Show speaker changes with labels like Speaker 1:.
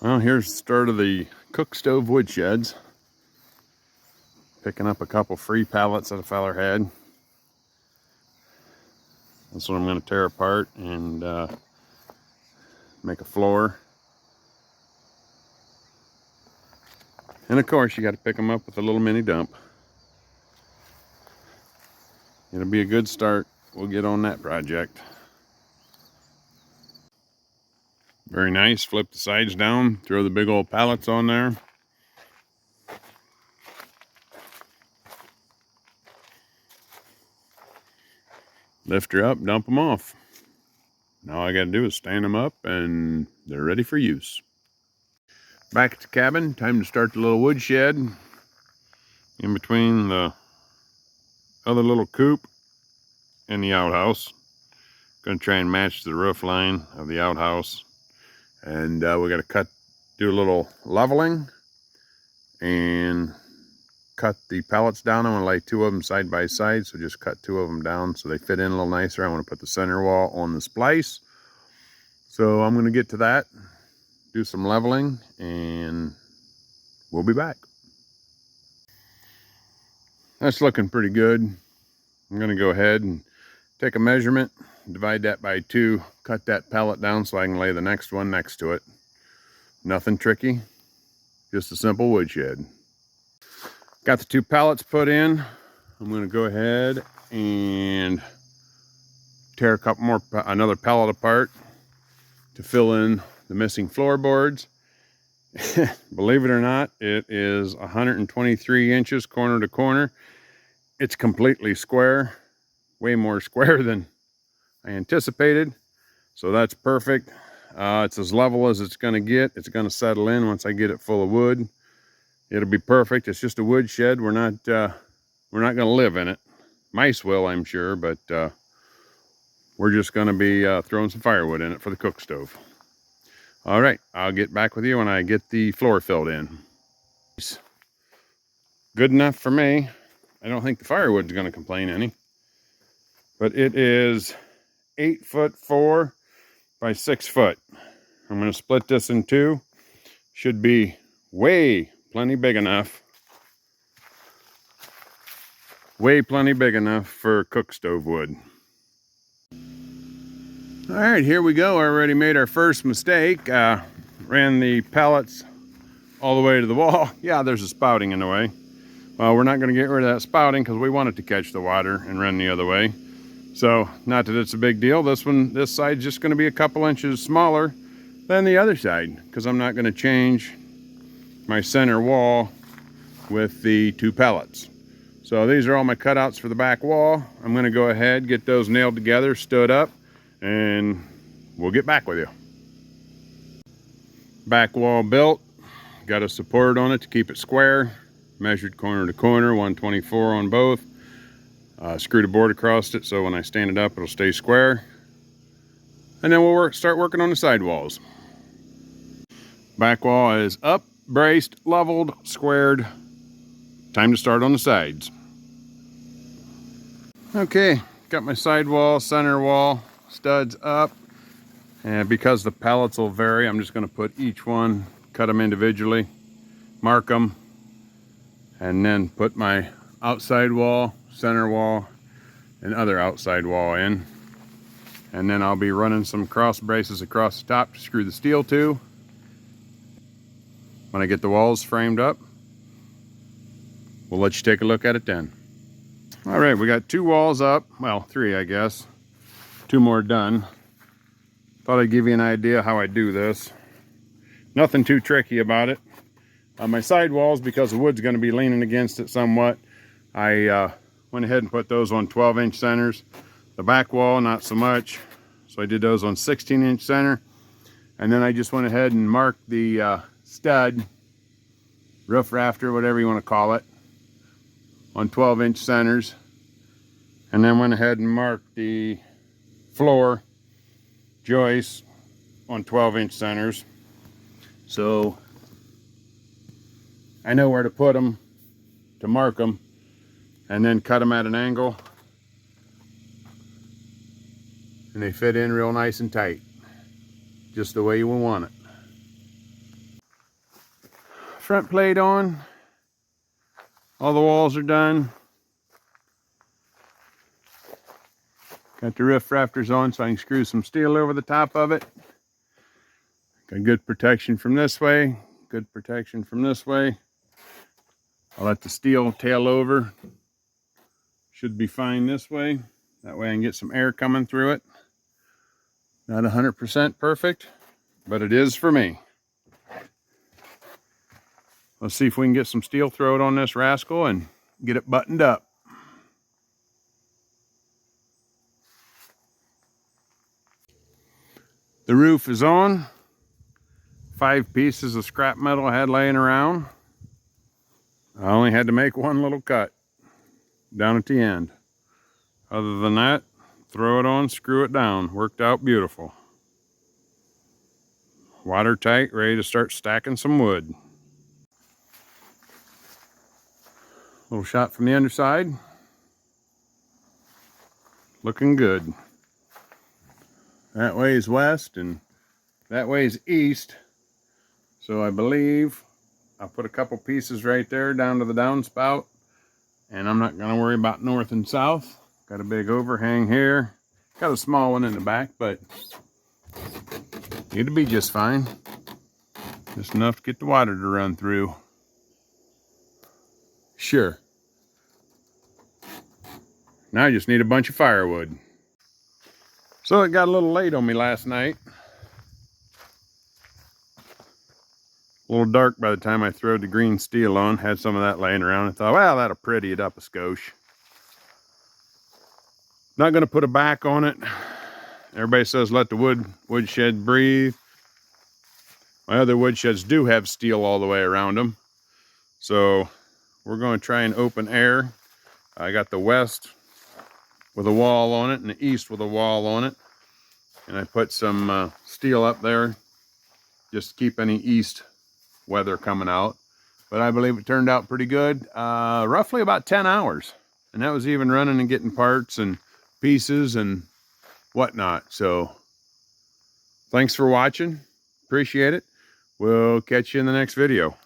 Speaker 1: Well, here's the start of the cook stove woodsheds. Picking up a couple free pallets that a feller had. That's what I'm going to tear apart and make a floor. And of course, you got to pick them up with a little mini dump. It'll be a good start. We'll get on that project. Very nice. Flip the sides down, throw the big old pallets on there. Lift her up, dump them off. Now all I got to do is stand them up and they're ready for use. Back at the cabin, time to start the little woodshed. In between the other little coop and the outhouse. Going to try and match the roof line of the outhouse. And we got to do a little leveling and cut the pallets down. I'm going to lay two of them side by side, so just cut two of them down so they fit in a little nicer. I want to put the center wall on the splice. So I'm going to get to that, do some leveling, and we'll be back. That's looking pretty good. I'm going to go ahead and take a measurement, divide that by 2, cut that pallet down so I can lay the next one next to it. Nothing tricky, just a simple woodshed. Got the 2 pallets put in. I'm going to go ahead and tear another pallet apart to fill in the missing floorboards. Believe it or not, it is 123 inches corner to corner. It's completely square, way more square than I anticipated. So that's perfect. It's as level as it's going to get. It's going to settle in once I get it full of wood. It'll be perfect. It's just a woodshed. We're not going to live in it. Mice will, I'm sure, but we're just going to be throwing some firewood in it for the cook stove. All right, I'll get back with you when I get the floor filled in. Good enough for me. I don't think the firewood's going to complain any. But it is 8'4" by 6 foot. I'm going to split this in 2. Should be plenty big enough. Plenty big enough for cook stove wood. All right, here we go. I already made our first mistake. Ran the pallets all the way to the wall. Yeah, there's a spouting in the way. Well, we're not going to get rid of that spouting because we want it to catch the water and run the other way. So, not that it's a big deal. This side's just going to be a couple inches smaller than the other side because I'm not going to change my center wall with the 2 pallets. So these are all my cutouts for the back wall. I'm going to go ahead, get those nailed together, stood up, and we'll get back with you. Back wall built. Got a support on it to keep it square. Measured corner to corner, 124 on both. Screwed a board across it so when I stand it up it'll stay square. And then we'll start working on the side walls. Back wall is up, braced, leveled, squared. Time to start on the sides. Okay, got my side wall, center wall, studs up. And because the pallets will vary, I'm just going to put each one, cut them individually, mark them, and then put my outside wall, center wall, and other outside wall in. And then I'll be running some cross braces across the top to screw the steel to. When I get the walls framed up, we'll let you take a look at it then. All right, we got 2 walls up. Well, 3, I guess. 2 more done. Thought I'd give you an idea how I do this. Nothing too tricky about it. On my side walls, because the wood's going to be leaning against it somewhat, I went ahead and put those on 12-inch centers. The back wall, not so much. So I did those on 16-inch center. And then I just went ahead and marked the stud, roof rafter, whatever you want to call it, on 12-inch centers. And then went ahead and marked the floor joists on 12-inch centers. So I know where to put them, to mark them, and then cut them at an angle. And they fit in real nice and tight, just the way you want it. front plate on. All the walls are done. Got the roof rafters on so I can screw some steel over the top of it. Got good protection from this way, good protection from this way. I'll let the steel tail over. Should be fine this way. That way I can get some air coming through it. Not 100% perfect, but it is for me. Let's see if we can get some steel thrown on this rascal and get it buttoned up. The roof is on. 5 pieces of scrap metal I had laying around. I only had to make one little cut down at the end. Other than that, throw it on, screw it down. Worked out beautiful. Watertight, ready to start stacking some wood. Little shot from the underside. Looking good. That way is west and that way is east. So I believe I'll put a couple pieces right there down to the downspout. And I'm not going to worry about north and south. Got a big overhang here. Got a small one in the back, but it'll be just fine. Just enough to get the water to run through. Sure. Now I just need a bunch of firewood. So it got a little late on me last night. A little dark by the time I threw the green steel on. Had some of that laying around. I thought, well, that'll pretty it up a skosh. Not going to put a back on it. Everybody says let the woodshed breathe. My other woodsheds do have steel all the way around them. So we're going to try and open air. I got the west with a wall on it and the east with a wall on it. And I put some steel up there just to keep any east weather coming out. But I believe it turned out pretty good. Roughly about 10 hours. And that was even running and getting parts and pieces and whatnot. So thanks for watching. Appreciate it. We'll catch you in the next video.